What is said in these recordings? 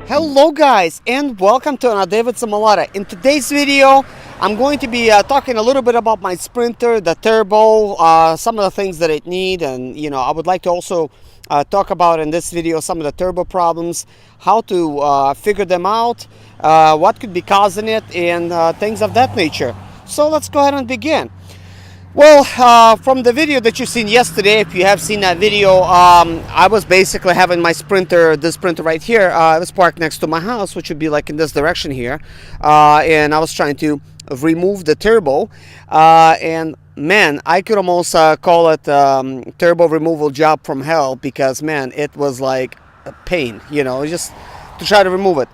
Hello guys, and welcome to another day with Zimaleta. In today's video, I'm going to be talking a little bit about my Sprinter, the turbo, some of the things that it needs, and I would like to also talk about in this video some of the turbo problems, how to figure them out, what could be causing it, and things of that nature. So let's go ahead and begin. Well, from the video that you've seen yesterday, if you have seen that video, I was basically having my Sprinter, this Sprinter right here, it was parked next to my house, which would be like in this direction here, and I was trying to remove the turbo, and man, I could almost call it turbo removal job from hell, because man, it was like a pain, just to try to remove it.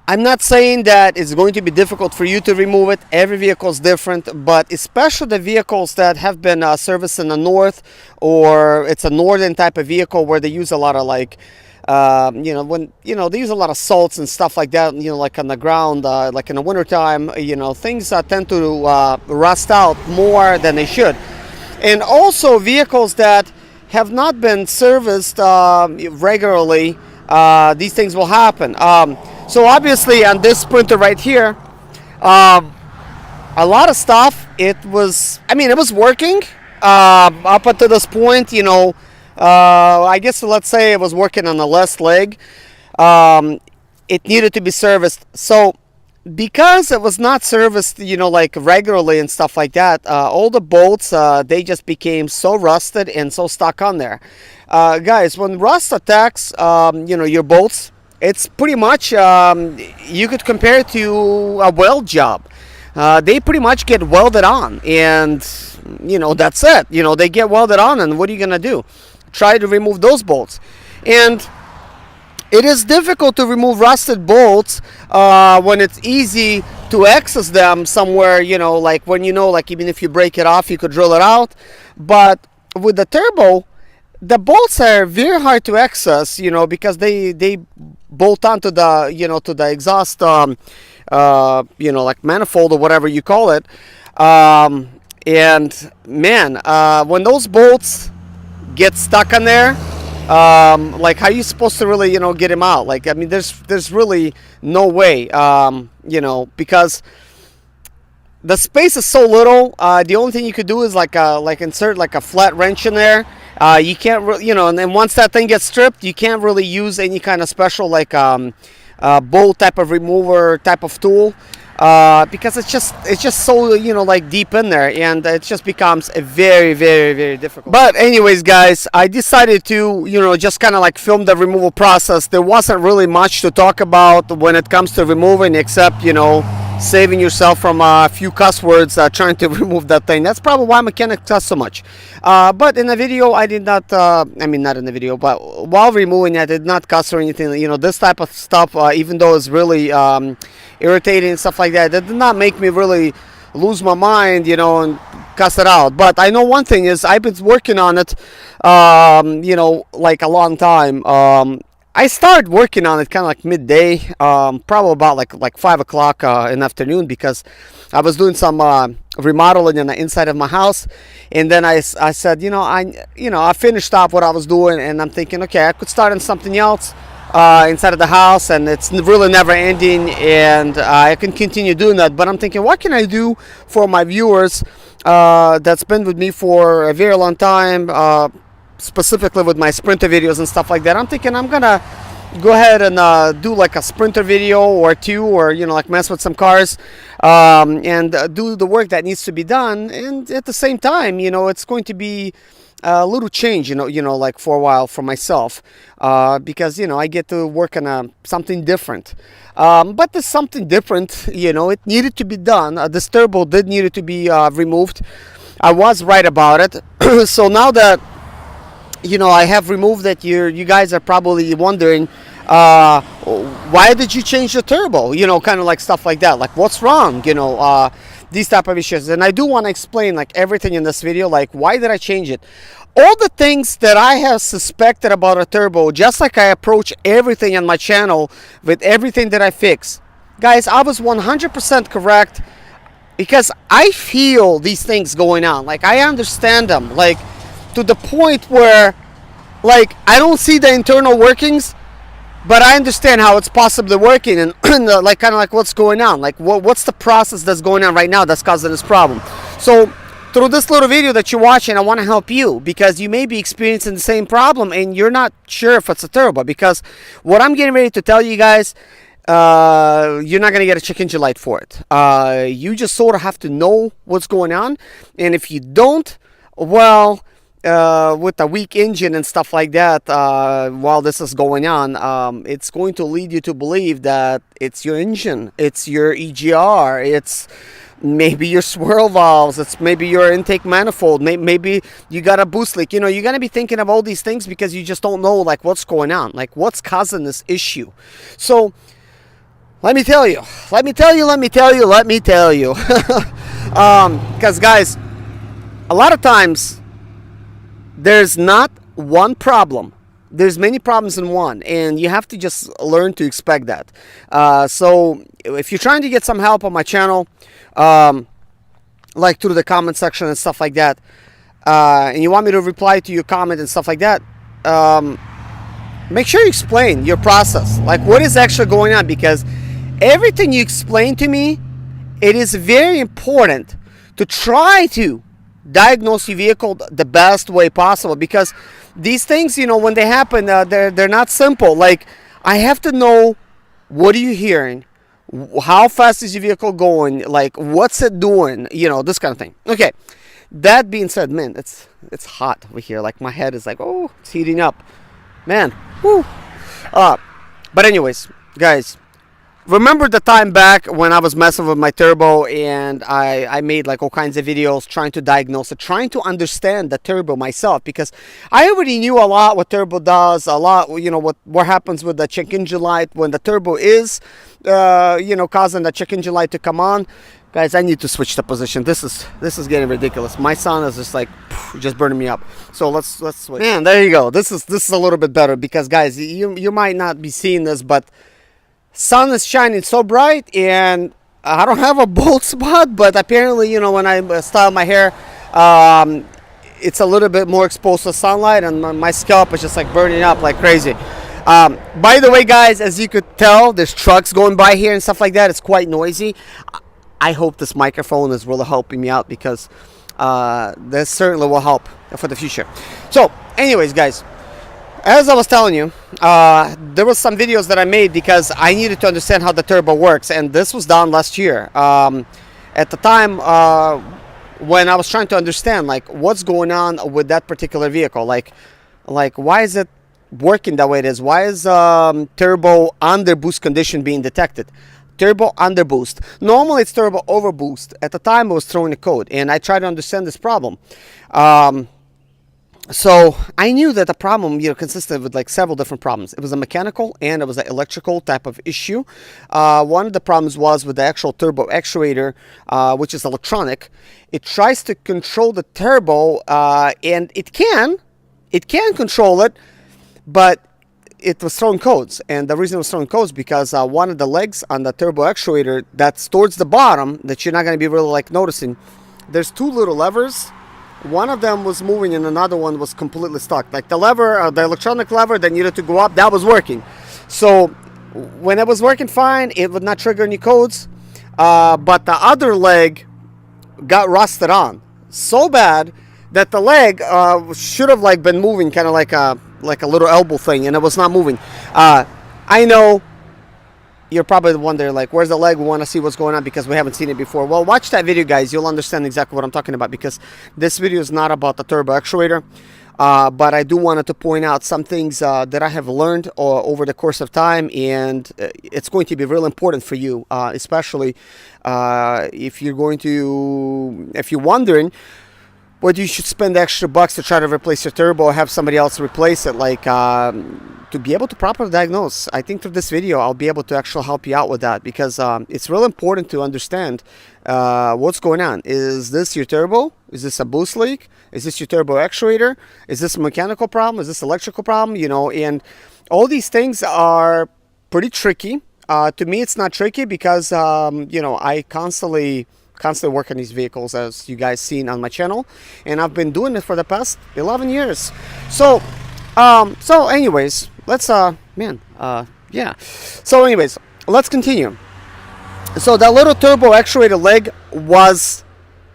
I'm not saying that it's going to be difficult for you to remove it. Every vehicle is different, but especially the vehicles that have been serviced in the north, or it's a northern type of vehicle where they use a lot of like, they use a lot of salts and stuff like that, like on the ground, like in the wintertime, things tend to rust out more than they should. And also vehicles that have not been serviced regularly, these things will happen. So obviously on this Sprinter right here, a lot of stuff, it was working up until this point, I guess let's say it was working on the left leg. It needed to be serviced. So because it was not serviced, like regularly and stuff like that, all the bolts, they just became so rusted and so stuck on there. Guys, when rust attacks, your bolts, it's pretty much, you could compare it to a weld job. They pretty much get welded on, and that's it. They get welded on, and what are you gonna do? Try to remove those bolts. And it is difficult to remove rusted bolts when it's easy to access them somewhere, like when like even if you break it off, you could drill it out. But with the turbo, the bolts are very hard to access, because they bolt onto the, to the exhaust, like manifold or whatever you call it. And man, when those bolts get stuck on there, like how are you supposed to really, get them out? Like, there's really no way, because the space is so little. The only thing you could do is like insert like a flat wrench in there. You can't really, and then once that thing gets stripped, you can't really use any kind of special like bolt type of remover type of tool, because it's just so like deep in there, and it just becomes a very, very, very difficult. But anyways, guys, I decided to just kind of like film the removal process. There wasn't really much to talk about when it comes to removing, except saving yourself from a few cuss words trying to remove that thing. That's probably why mechanics cuss so much. But in the video, I did not, not in the video, but while removing it, I did not cuss or anything. This type of stuff, even though it's really irritating and stuff like that, that did not make me really lose my mind, and cuss it out. But I know one thing is I've been working on it, like a long time. I started working on it kind of like midday, probably about like 5 o'clock in the afternoon, because I was doing some remodeling in the inside of my house, and then I said, I finished up what I was doing, and I'm thinking, okay, I could start on something else inside of the house, and it's really never ending, and I can continue doing that. But I'm thinking, what can I do for my viewers that's been with me for a very long time, specifically with my Sprinter videos and stuff like that. I'm thinking I'm gonna go ahead and do like a Sprinter video or two, or like mess with some cars, and do the work that needs to be done. And at the same time, it's going to be a little change, like for a while for myself, because I get to work on something different. But there's something different, it needed to be done. This turbo did need to be removed. I was right about it. So now that I have removed it, you guys are probably wondering, why did you change the turbo? Kind of like stuff like that. Like, what's wrong? These type of issues. And I do want to explain like everything in this video, like why did I change it? All the things that I have suspected about a turbo, just like I approach everything on my channel with everything that I fix. Guys, I was 100% correct. because I feel these things going on. Like, I understand them, like, to the point where, like, I don't see the internal workings, but I understand how it's possibly working, and like, kind of like what's going on, like what's the process that's going on right now that's causing this problem. So through this little video that you're watching, I want to help you, because you may be experiencing the same problem and you're not sure if it's a turbo. Because what I'm getting ready to tell you guys, you're not going to get a check engine light for it. You just sort of have to know what's going on, and if you don't, well, with a weak engine and stuff like that, while this is going on, it's going to lead you to believe that it's your engine, it's your EGR, it's maybe your swirl valves, it's maybe your intake manifold, maybe you got a boost leak. You know, you're going to be thinking of all these things because you just don't know, like, what's going on, like what's causing this issue. So let me tell you, because guys, a lot of times there's not one problem, there's many problems in one, and you have to just learn to expect that. So if you're trying to get some help on my channel, like through the comment section and stuff like that, and you want me to reply to your comment and stuff like that, make sure you explain your process, like what is actually going on, because everything you explain to me, it is very important to try to diagnose your vehicle the best way possible, because these things, you know, when they happen, they're not simple. Like, I have to know, what are you hearing, how fast is your vehicle going, like what's it doing, you know, this kind of thing. Okay, that being said, man, it's hot over here. Like, my head is like, oh, it's heating up, man. Woo. But anyways, guys, remember the time back when I was messing with my turbo, and I made like all kinds of videos trying to diagnose it, trying to understand the turbo myself, because I already knew a lot what turbo does, a lot, you know, what happens with the check engine light when the turbo is, you know, causing the check engine light to come on. Guys, I need to switch the position. This is getting ridiculous. My son is just like just burning me up. So let's switch. Man, there you go. This is a little bit better, because guys, you might not be seeing this, but sun is shining so bright, and I don't have a bald spot, but apparently, you know, when I style my hair, it's a little bit more exposed to sunlight, and my scalp is just like burning up like crazy. By the way, guys, as you could tell, there's trucks going by here and stuff like that. It's quite noisy. I hope this microphone is really helping me out, because this certainly will help for the future. So anyways, guys, as I was telling you, there was some videos that I made because I needed to understand how the turbo works, and this was done last year. At the time, when I was trying to understand, like, what's going on with that particular vehicle, like why is it working the way it is? Why is turbo under boost condition being detected? Turbo under boost. Normally it's turbo over boost. At the time, I was throwing a code, and I tried to understand this problem. So I knew that the problem, you know, consisted with like several different problems. It was a mechanical and it was an electrical type of issue. One of the problems was with the actual turbo actuator, which is electronic. It tries to control the turbo, and it can control it, but it was throwing codes. And the reason it was throwing codes because one of the legs on the turbo actuator that's towards the bottom, that you're not going to be really like noticing, there's two little levers. One of them was moving and another one was completely stuck. Like the lever, the electronic lever that needed to go up, that was working. So when it was working fine, it would not trigger any codes. But the other leg got rusted on so bad that the leg should have like been moving, kind of like a little elbow thing, and it was not moving. I know you're probably wondering, like, where's the leg? We want to see what's going on because we haven't seen it before. Well, watch that video, guys. You'll understand exactly what I'm talking about, because this video is not about the turbo actuator. But I do wanted to point out some things that I have learned over the course of time, and it's going to be really important for you, especially if you're wondering whether you should spend extra bucks to try to replace your turbo or have somebody else replace it, like to be able to properly diagnose. I think through this video I'll be able to actually help you out with that, because it's really important to understand what's going on. Is this your turbo? Is this a boost leak? Is this your turbo actuator? Is this a mechanical problem? Is this electrical problem? You know, and all these things are pretty tricky. To me, it's not tricky because you know, I constantly constantly work on these vehicles, as you guys seen on my channel, and I've been doing it for the past 11 years. So anyways, let's yeah. So anyways, let's continue. So that little turbo actuator leg was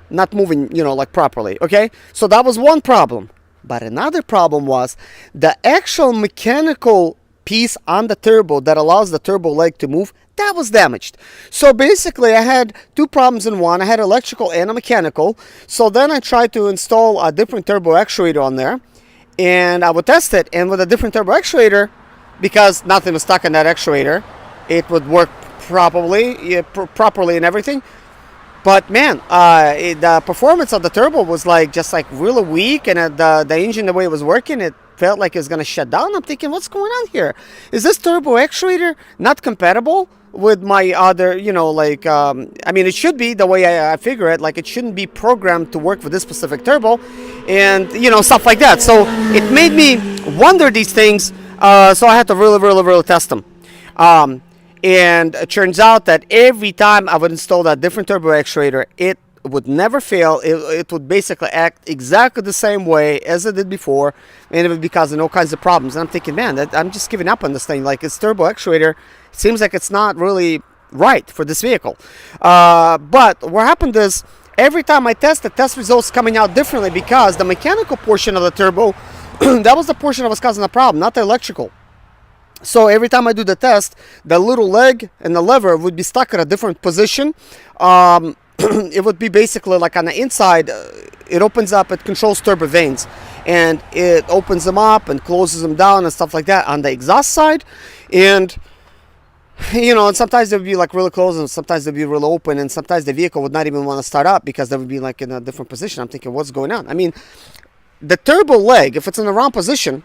not moving, like properly. Okay, so that was one problem. But another problem was the actual mechanical piece on the turbo that allows the turbo leg to move, that was damaged. So basically I had two problems in one. I had electrical and a mechanical. So then I tried to install a different turbo actuator on there, and I would test it, and with a different turbo actuator, because nothing was stuck in that actuator, it would work properly and everything. But man, the performance of the turbo was just really weak, and the engine, the way it was working, it felt like it was going to shut down. I'm thinking, what's going on here? Is this turbo actuator not compatible with my other, I mean, it should be the way I figure it. Like, it shouldn't be programmed to work with this specific turbo, and, stuff like that. So it made me wonder these things, so I had to really test them. And it turns out that every time I would install that different turbo actuator, it would never fail. It would basically act exactly the same way as it did before, and it would be causing all kinds of problems. And I'm thinking, man, I'm just giving up on this thing. Like, this turbo actuator seems like it's not really right for this vehicle. But what happened is, every time I test, the test results coming out differently, because the mechanical portion of the turbo, that was the portion that was causing the problem, not the electrical. So every time I do the test, the little leg and the lever would be stuck at a different position. It would be basically like on the inside, it opens up, it controls turbo vanes, and it opens them up and closes them down and stuff like that on the exhaust side. And and sometimes they would be like really close, and sometimes they'd be really open, and sometimes the vehicle would not even want to start up because they would be like in a different position. I'm thinking, what's going on? I mean, the turbo leg, if it's in the wrong position,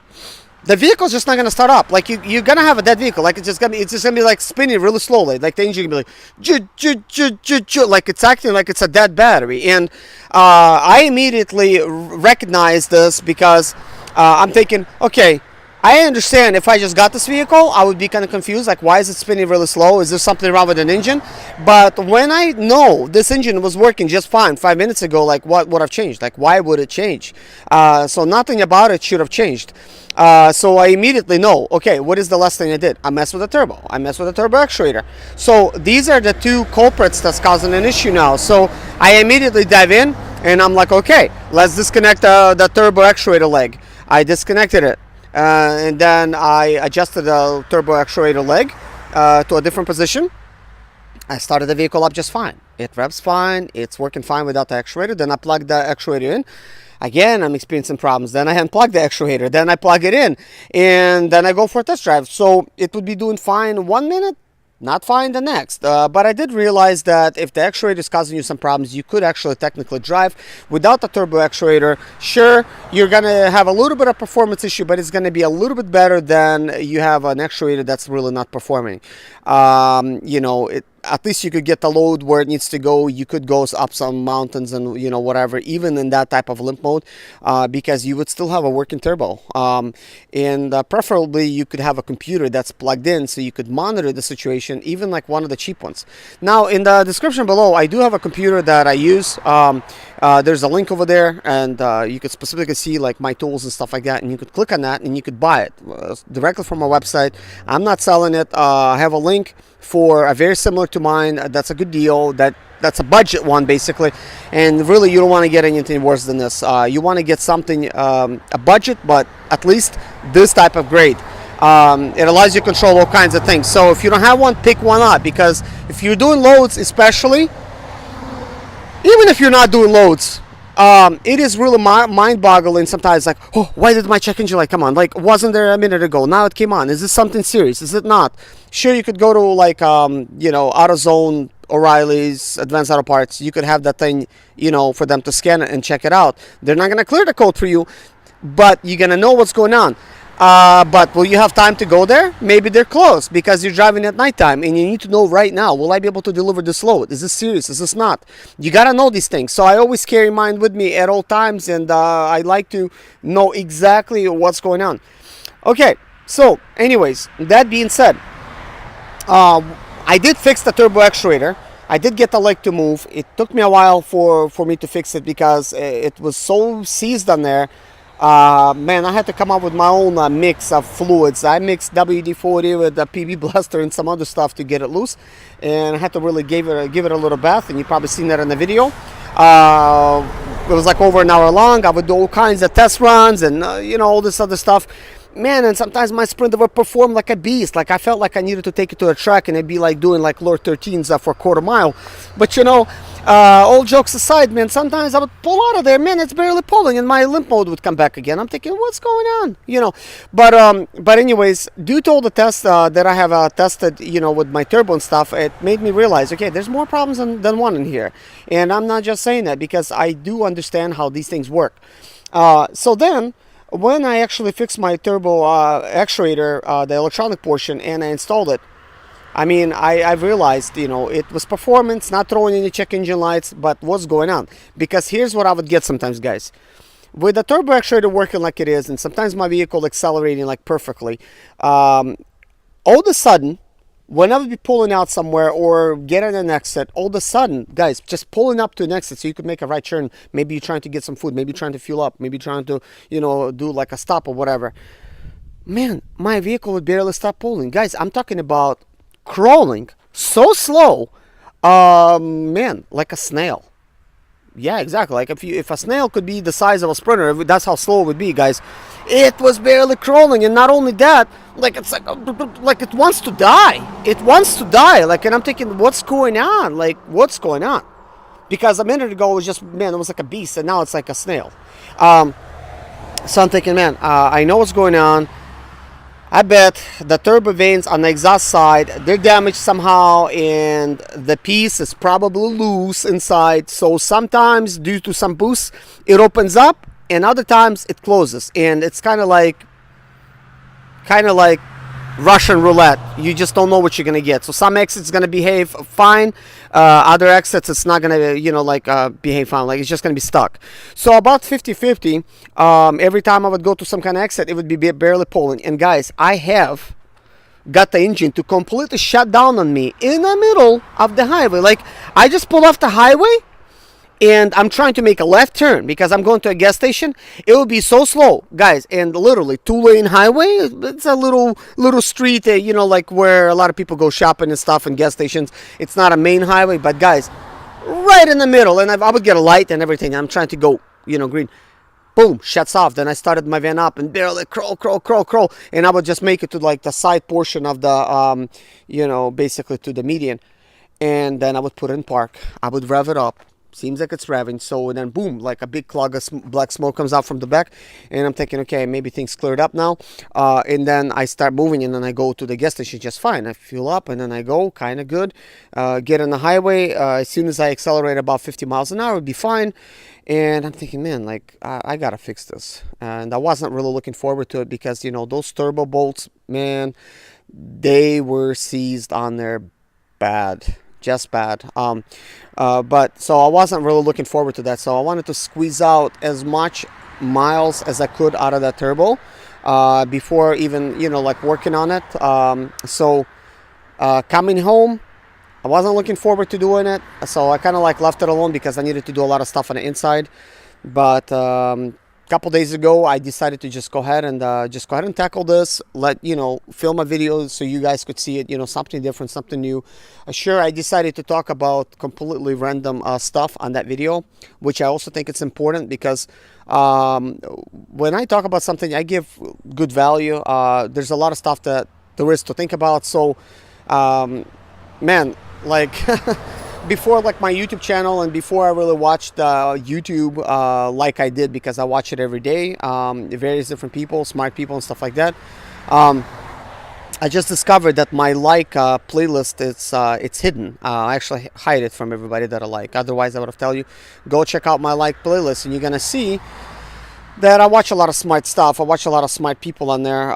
the vehicle's just not going to start up. Like, you're going to have a dead vehicle. Like, it's just going to be like spinning really slowly. Like, the engine going to be like, like it's acting like it's a dead battery. And I immediately recognized this, because I'm thinking, okay, I understand if I just got this vehicle, I would be kind of confused. Like, why is it spinning really slow? Is there something wrong with an engine? But when I know this engine was working just fine 5 minutes ago, like, what would have changed? Like, why would it change? So nothing about it should have changed. So I immediately know, okay, what is the last thing I did? I messed with the turbo. I messed with the turbo actuator. So these are the two culprits that's causing an issue now. So I immediately dive in, and I'm like, okay, let's disconnect the turbo actuator leg. I disconnected it, and then I adjusted the turbo actuator leg to a different position. I started the vehicle up just fine. It revs fine. It's working fine without the actuator. Then I plugged the actuator in. Again, I'm experiencing problems. Then I unplug the actuator. Then I plug it in. And then I go for a test drive. So it would be doing fine 1 minute, not fine the next. But I did realize that if the actuator is causing you some problems, you could actually technically drive without the turbo actuator. Sure, you're going to have a little bit of performance issue, but it's going to be a little bit better than you have an actuator that's really not performing. At least you could get the load where it needs to go. You could go up some mountains and whatever, even in that type of limp mode, because you would still have a working turbo. And preferably you could have a computer that's plugged in, so you could monitor the situation, even like one of the cheap ones. Now, in the description below, I do have a computer that I use. There's a link over there, and you could specifically see like my tools and stuff like that, and you could click on that and you could buy it directly from my website. I'm not selling it. I have a link for a very similar to mine. That's a good deal. That's a budget one, basically, and really you don't want to get anything worse than this. You want to get something a budget, but at least this type of grade. It allows you to control all kinds of things. So if you don't have one, pick one up, because if you're doing loads, especially, even if you're not doing loads, it is really mind-boggling sometimes. Like, oh, why did my check engine light come on? Like, wasn't there a minute ago? Now it came on. Is this something serious? Is it not? Sure, you could go to like AutoZone, O'Reilly's, Advanced Auto Parts. You could have that thing, for them to scan it and check it out. They're not gonna clear the code for you, but you're gonna know what's going on. But will you have time to go there? Maybe they're closed because you're driving at nighttime, and you need to know right now, will I be able to deliver this load? Is this serious? Is this not? You gotta know these things. So I always carry mine with me at all times, and I like to know exactly what's going on. Okay, so anyways, that being said, I did fix the turbo actuator. I did get the leg to move. It took me a while for me to fix it because it was so seized on there. Man, I had to come up with my own mix of fluids. I mixed WD-40 with the PB Blaster and some other stuff to get it loose, and I had to really give it a little bath, and you've probably seen that in the video. It was like over an hour long. I would do all kinds of test runs and you know, all this other stuff. Man, and sometimes my Sprinter would perform like a beast. Like I felt like I needed to take it to a track, and it'd be like doing like Lord 13s for a quarter mile. But you know, all jokes aside, man, sometimes I would pull out of there, man, it's barely pulling, and my limp mode would come back again. I'm thinking, what's going on? You know, but anyways, due to all the tests that I have tested, you know, with my turbo and stuff, it made me realize, okay, there's more problems than one in here. And I'm not just saying that because I do understand how these things work. So then, when I actually fixed my turbo actuator, the electronic portion, and I installed it, I mean, I realized, you know, it was performance, not throwing any check engine lights, but what's going on? Because here's what I would get sometimes, guys. With the turbo actuator working like it is, and sometimes my vehicle accelerating like perfectly, all of a sudden, when I would be pulling out somewhere or getting an exit, all of a sudden, guys, just pulling up to an exit so you could make a right turn. Maybe you're trying to get some food, maybe you're trying to fuel up, maybe you're trying to, you know, do like a stop or whatever. Man, my vehicle would barely stop pulling. Guys, I'm talking about crawling so slow, man, like a snail. Yeah, exactly. Like if a snail could be the size of a Sprinter, that's how slow it would be, guys. It was barely crawling, and not only that, like it's like it wants to die. It wants to die. Like, and I'm thinking, what's going on? Like, what's going on? Because a minute ago it was just, man, it was like a beast, and now it's like a snail. So I'm thinking, man, I know what's going on. I bet the turbo vanes on the exhaust side, they're damaged somehow, and the piece is probably loose inside. So sometimes, due to some boost, it opens up, and other times it closes. And it's kind of like Russian roulette. You just don't know what you're gonna get. So some exits gonna behave fine, other exits it's not gonna, you know, like behave fine. Like it's just gonna be stuck. So about 50-50. Every time I would go to some kind of exit, it would be barely pulling. And guys, I have got the engine to completely shut down on me in the middle of the highway. Like I just pulled off the highway, and I'm trying to make a left turn because I'm going to a gas station. It will be so slow, guys, and literally 2-lane highway. It's a little street, you know, like where a lot of people go shopping and stuff, and gas stations. It's not a main highway, but guys, right in the middle, and I would get a light and everything. I'm trying to go, you know, green. Boom, shuts off. Then I started my van up and barely crawl, and I would just make it to like the side portion of the, you know, basically to the median, and then I would put it in park. I would rev it up. Seems like it's revving, so then boom, like a big clog of black smoke comes out from the back, and I'm thinking, okay, maybe things cleared up now, and then I start moving, and then I go to the gas station just fine. I fuel up, and then I go kind of good, get on the highway. As soon as I accelerate about 50 miles an hour, it'd be fine. And I'm thinking, man, like I gotta fix this, and I wasn't really looking forward to it because, you know, those turbo bolts, man, they were seized on there bad. Just bad. But so I wasn't really looking forward to that. So I wanted to squeeze out as much miles as I could out of that turbo before even, you know, like working on it. So coming home, I wasn't looking forward to doing it. So I kind of like left it alone because I needed to do a lot of stuff on the inside. But couple days ago, I decided to just go ahead and tackle this. Let you know, film a video so you guys could see it. You know, something different, something new. Sure, I decided to talk about completely random stuff on that video, which I also think it's important because when I talk about something, I give good value. There's a lot of stuff that there is to think about. So, man, like. Before like my YouTube channel and before I really watched YouTube like I did, because I watch it every day, various different people, smart people and stuff like that, I just discovered that my playlist, it's hidden. I actually hide it from everybody that I like. Otherwise I would have told you, go check out my playlist, and you're gonna see that I watch a lot of smart stuff. I watch a lot of smart people on there.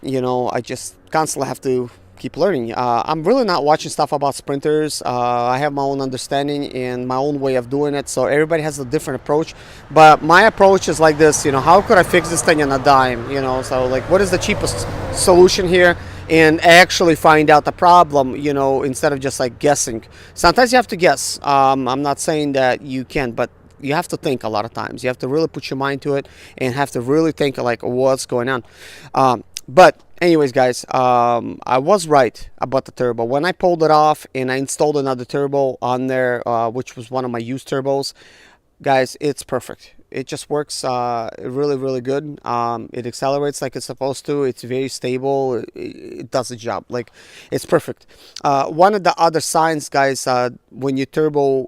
You know, I just constantly have to keep learning. I'm really not watching stuff about sprinters. I have my own understanding and my own way of doing it, so everybody has a different approach, but my approach is like this. You know, how could I fix this thing in a dime? You know, so like, what is the cheapest solution here? and actually find out the problem, you know, instead of just like guessing. Sometimes you have to guess. I'm not saying that you can't, but you have to think a lot of times. You have to really put your mind to it and have to really think like what's going on. But anyways, guys, I was right about the turbo. When I pulled it off and I installed another turbo on there, which was one of my used turbos, guys, it's perfect. It just works really, really good. It accelerates like it's supposed to. It's very stable. It does the job. Like, it's perfect. One of the other signs, guys, when your turbo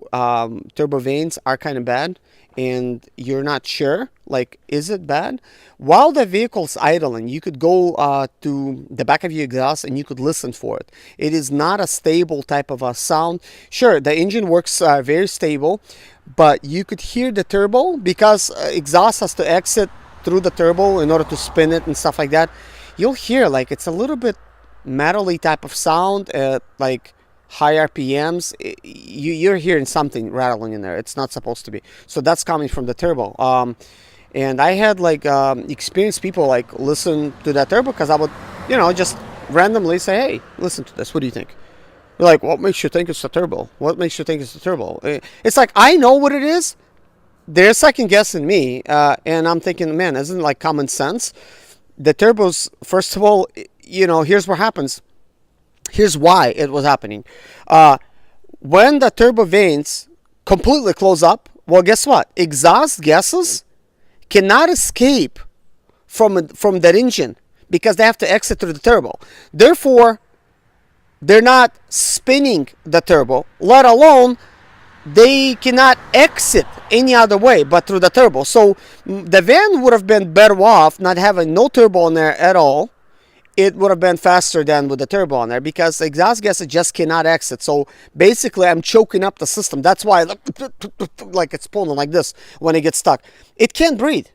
vanes are kind of bad and you're not sure, like, is it bad? While the vehicle's idling, you could go to the back of your exhaust and you could listen for it. It is not a stable type of a sound. Sure, the engine works very stable, but you could hear the turbo because exhaust has to exit through the turbo in order to spin it and stuff like that. You'll hear like it's a little bit metally type of sound at like high RPMs. You're hearing something rattling in there. It's not supposed to be. So that's coming from the turbo. And I had like experienced people like listen to that turbo because I would, you know, just randomly say, hey, listen to this. What do you think? They're like, what makes you think it's the turbo? What makes you think it's the turbo? It's like, I know what it is. They're second guessing me. And I'm thinking, man, isn't it like common sense? The turbos, first of all, you know, here's what happens. Here's why it was happening. When the turbo vanes completely close up, well, guess what? Exhaust gases cannot escape from that engine because they have to exit through the turbo. Therefore, they're not spinning the turbo, let alone they cannot exit any other way but through the turbo. So the van would have been better off not having no turbo on there at all. It would have been faster than with the turbo on there because the exhaust gases just cannot exit. So basically, I'm choking up the system. That's why like it's pulling like this when it gets stuck. It can't breathe.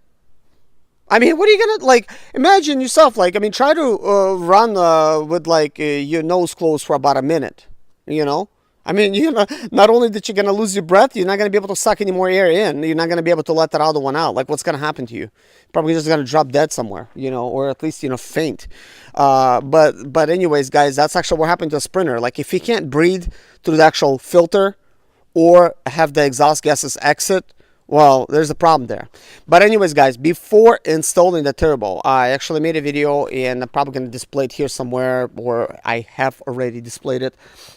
I mean, what are you gonna, like, imagine yourself, like, I mean, try to run with like your nose closed for about a minute, you know? I mean, you know, not only that you're gonna lose your breath, you're not gonna be able to suck any more air in. You're not gonna be able to let that other one out. Like, what's gonna happen to you? Probably just gonna drop dead somewhere, you know, or at least, you know, faint. But anyways, guys, that's actually what happened to a Sprinter. Like, if you can't breathe through the actual filter or have the exhaust gases exit, well, there's a problem there. But anyways, guys, before installing the turbo, I actually made a video and I'm probably going to display it here somewhere, or I have already displayed it.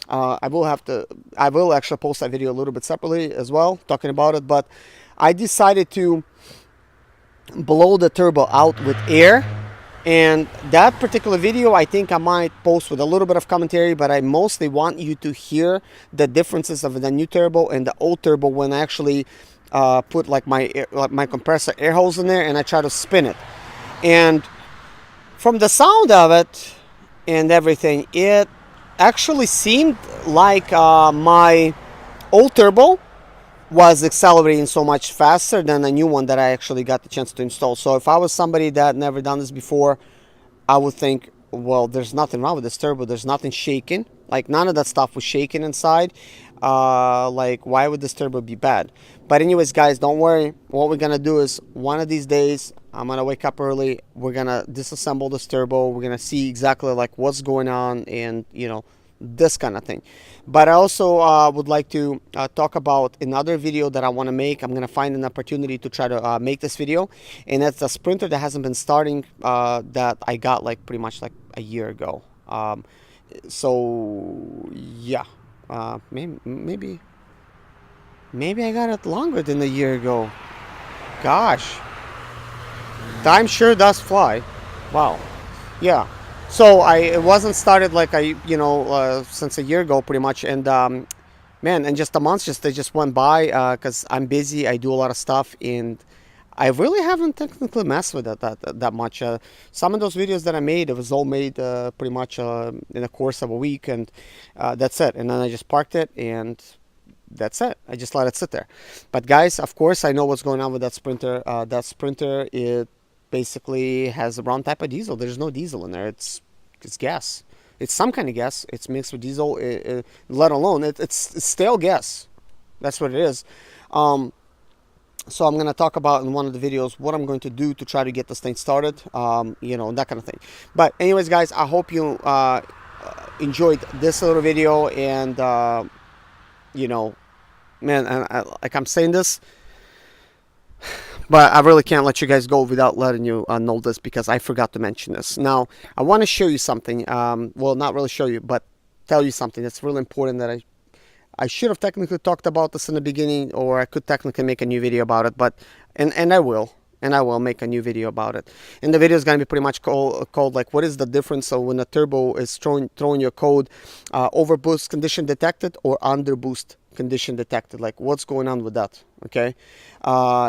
I will actually post that video a little bit separately as well, talking about it. But I decided to blow the turbo out with air. And that particular video, I think I might post with a little bit of commentary, but I mostly want you to hear the differences of the new turbo and the old turbo when I actually put like my compressor air hose in there and I try to spin it. And from the sound of it and everything, it actually seemed like my old turbo was accelerating so much faster than the new one that I actually got the chance to install. So if I was somebody that never done this before, I would think, well, there's nothing wrong with this turbo. There's nothing shaking. Like, none of that stuff was shaking inside. Like, why would this turbo be bad? But anyways, guys, don't worry. What we're gonna do is one of these days I'm gonna wake up early. We're gonna disassemble this turbo. We're gonna see exactly like what's going on and, you know, this kind of thing. But I also would like to talk about another video that I want to make. I'm gonna find an opportunity to try to make this video, and that's a Sprinter that hasn't been starting, that I got like pretty much like a year ago. So yeah, maybe I got it longer than a year ago. Gosh, time sure does fly. Wow. Yeah. So it wasn't started like since a year ago pretty much, and man, and just a month they just went by because I'm busy. I do a lot of stuff, and I really haven't technically messed with it that much. Some of those videos that I made, it was all made pretty much in the course of a week, and that's it. And then I just parked it, and that's it. I just let it sit there. But guys, of course, I know what's going on with that Sprinter. That Sprinter, it basically has the wrong type of diesel. There's no diesel in there. It's gas. It's some kind of gas. It's mixed with diesel. Let alone it's stale gas. That's what it is. So I'm going to talk about in one of the videos what I'm going to do to try to get this thing started, you know, that kind of thing. But anyways, guys, I hope you enjoyed this little video. And you know, man, like I'm saying this, but I really can't let you guys go without letting you know this, because I forgot to mention this. Now, I want to show you something. Well, not really show you, but tell you something that's really important that I should have technically talked about this in the beginning, or I could technically make a new video about it, but and I will. And I will make a new video about it. And the video is going to be pretty much called like, what is the difference of when a turbo is throwing your code overboost condition detected or underboost condition detected? Like, what's going on with that? Okay,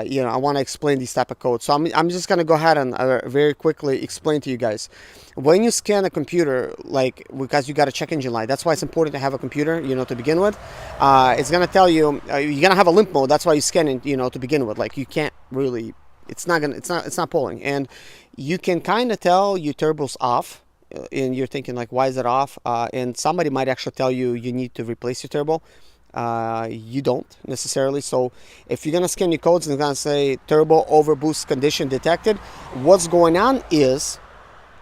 you know, I want to explain these type of codes. So I'm just going to go ahead and very quickly explain to you guys. When you scan a computer, like, because you got a check engine light, that's why it's important to have a computer, you know, to begin with. It's going to tell you you're going to have a limp mode. That's why you scan it, you know, to begin with. Like, you can't really, it's not pulling, and you can kind of tell your turbo's off, and you're thinking like, why is it off? And somebody might actually tell you you need to replace your turbo. You don't necessarily. So if you're gonna scan your codes and it's gonna say turbo overboost condition detected, what's going on is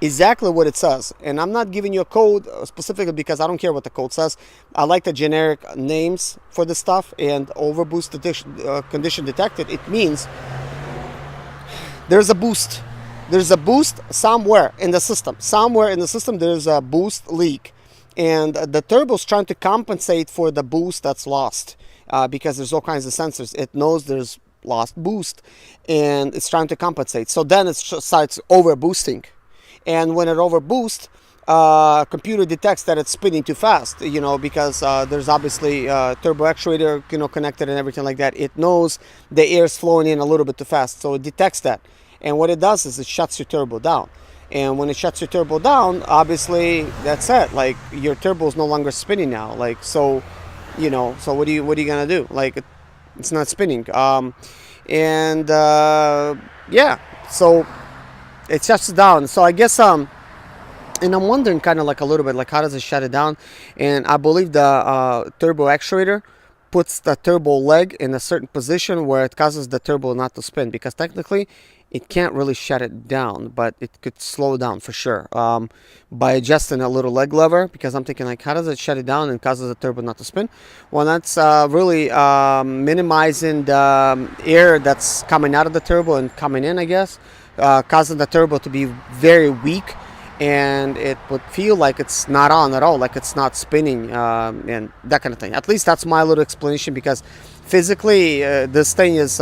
exactly what it says. And I'm not giving you a code specifically because I don't care what the code says. I like the generic names for the stuff. And overboost condition detected, it means there's a boost. There's a boost somewhere in the system. Somewhere in the system there's a boost leak. And the turbo's trying to compensate for the boost that's lost, because there's all kinds of sensors. It knows there's lost boost, and it's trying to compensate. So then it starts overboosting. And when it overboosts, computer detects that it's spinning too fast, you know, because there's obviously turbo actuator, you know, connected and everything like that. It knows the air is flowing in a little bit too fast, so it detects that. And what it does is it shuts your turbo down. And when it shuts your turbo down, obviously that's it. Like, your turbo is no longer spinning now. Like, so, you know, so what are you gonna do? Like, it's not spinning. Yeah, so it shuts it down. So I guess and I'm wondering kind of like a little bit like, how does it shut it down? And I believe the turbo actuator puts the turbo leg in a certain position where it causes the turbo not to spin, because technically it can't really shut it down, but it could slow down for sure by adjusting a little leg lever. Because I'm thinking like, how does it shut it down and causes the turbo not to spin? Well, that's really minimizing the air that's coming out of the turbo and coming in, I guess, causing the turbo to be very weak, and it would feel like it's not on at all, like it's not spinning, and that kind of thing. At least that's my little explanation, because physically this thing is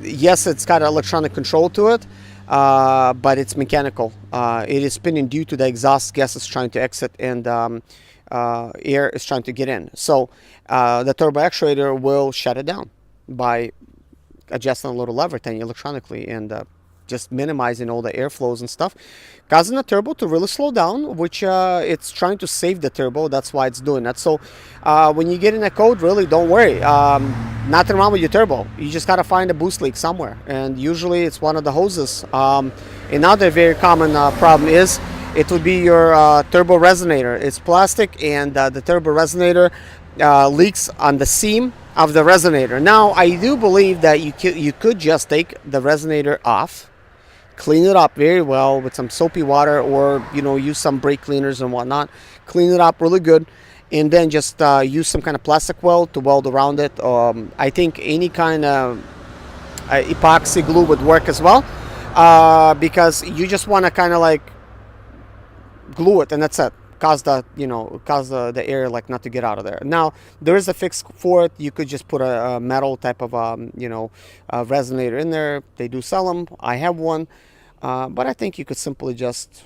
yes, it's got electronic control to it, but it's mechanical. It is spinning due to the exhaust gases trying to exit, and air is trying to get in. So the turbo actuator will shut it down by adjusting a little lever thing electronically, and just minimizing all the airflows and stuff, causing the turbo to really slow down, which it's trying to save the turbo. That's why it's doing that. So when you get in a code, really don't worry. Nothing wrong with your turbo. You just got to find a boost leak somewhere, and usually it's one of the hoses. Another very common problem is it would be your turbo resonator. It's plastic, and the turbo resonator leaks on the seam of the resonator. Now, I do believe that you could just take the resonator off, clean it up very well with some soapy water, or, you know, use some brake cleaners and whatnot. Clean it up really good, and then just use some kind of plastic weld to weld around it. I think any kind of epoxy glue would work as well, because you just want to kind of like glue it, and that's it. Cause the air like not to get out of there. Now there is a fix for it. You could just put a metal type of resonator in there. They do sell them. I have one, but I think you could simply just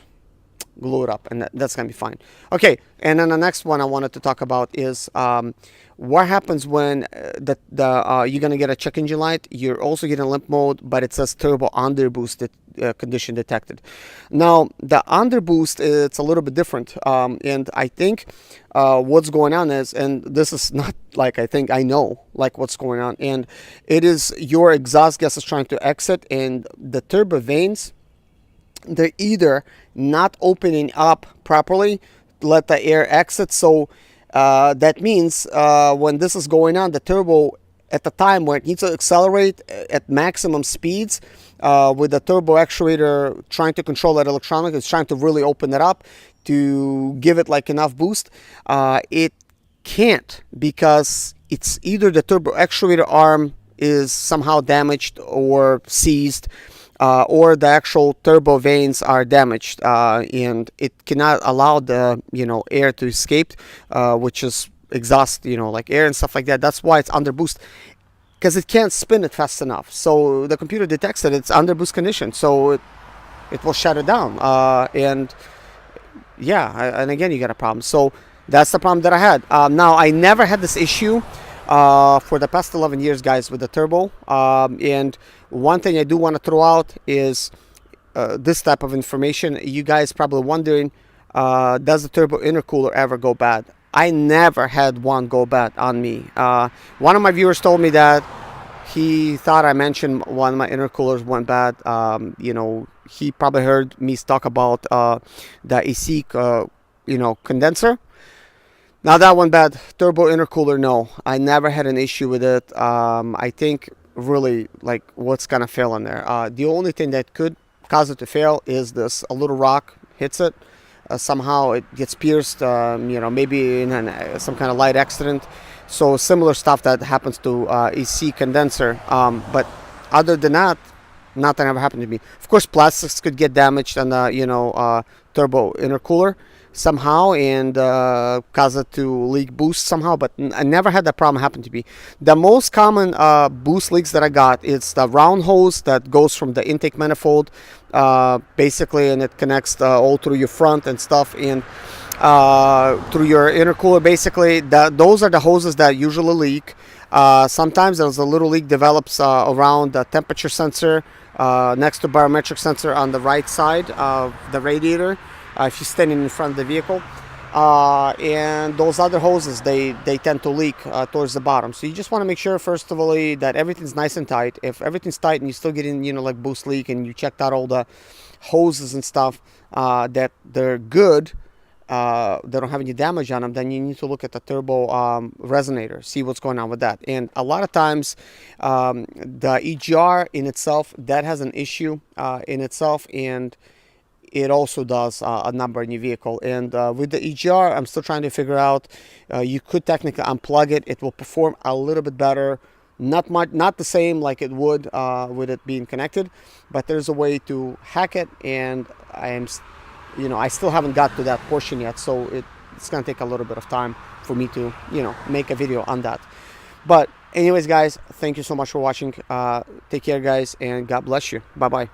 glue it up, and that's gonna be fine. Okay, and then the next one I wanted to talk about is what happens when you're gonna get a check engine light. You're also getting limp mode, but it says turbo underboosted condition detected. Now the underboost, it's a little bit different, and I think what's going on is, and this is not like I know like what's going on, and it is your exhaust gas is trying to exit, and the turbo vanes, they're either not opening up properly to let the air exit. So that means when this is going on, the turbo at the time where it needs to accelerate at maximum speeds, with the turbo actuator trying to control that electronic, it's trying to really open it up to give it like enough boost. It can't, because it's either the turbo actuator arm is somehow damaged or seized, or the actual turbo vanes are damaged, and it cannot allow the air to escape, which is exhaust, like air and stuff like that. That's why it's under boost, because it can't spin it fast enough. So the computer detects that it's under boost condition, so it will shut it down. And yeah, and again, you got a problem. So that's the problem that I had. Now, I never had this issue for the past 11 years, guys, with the turbo. And one thing I do want to throw out is this type of information. You guys probably wondering, does the turbo intercooler ever go bad? I never had one go bad on me. One of my viewers told me that he thought I mentioned one of my intercoolers went bad. He probably heard me talk about the AC condenser. Now that one bad. Turbo intercooler, no, I never had an issue with it. I think really, like, what's gonna fail in there, the only thing that could cause it to fail is this: a little rock hits it, somehow it gets pierced, maybe in some kind of light accident. So similar stuff that happens to AC condenser, but other than that, nothing ever happened to me. Of course, plastics could get damaged on the turbo intercooler somehow and cause it to leak boost somehow, but I never had that problem happen to me. The most common boost leaks that I got is the round hose that goes from the intake manifold, basically, and it connects all through your front and stuff, and through your intercooler. Basically, those are the hoses that usually leak. Sometimes there's a little leak develops around the temperature sensor next to barometric sensor on the right side of the radiator, if you're standing in front of the vehicle. And those other hoses, they tend to leak towards the bottom. So you just want to make sure, first of all, that everything's nice and tight. If everything's tight and you're still getting like boost leak, and you checked out all the hoses and stuff, that they're good, they don't have any damage on them, then you need to look at the turbo resonator, see what's going on with that. And a lot of times the EGR in itself, that has an issue in itself, and it also does a number in your vehicle. And with the EGR, I'm still trying to figure out, you could technically unplug it. It will perform a little bit better, not the same like it would with it being connected, but there's a way to hack it, and I still haven't got to that portion yet, so it's gonna take a little bit of time for me to make a video on that. But anyways, guys, thank you so much for watching. Take care, guys, and God bless you. Bye bye.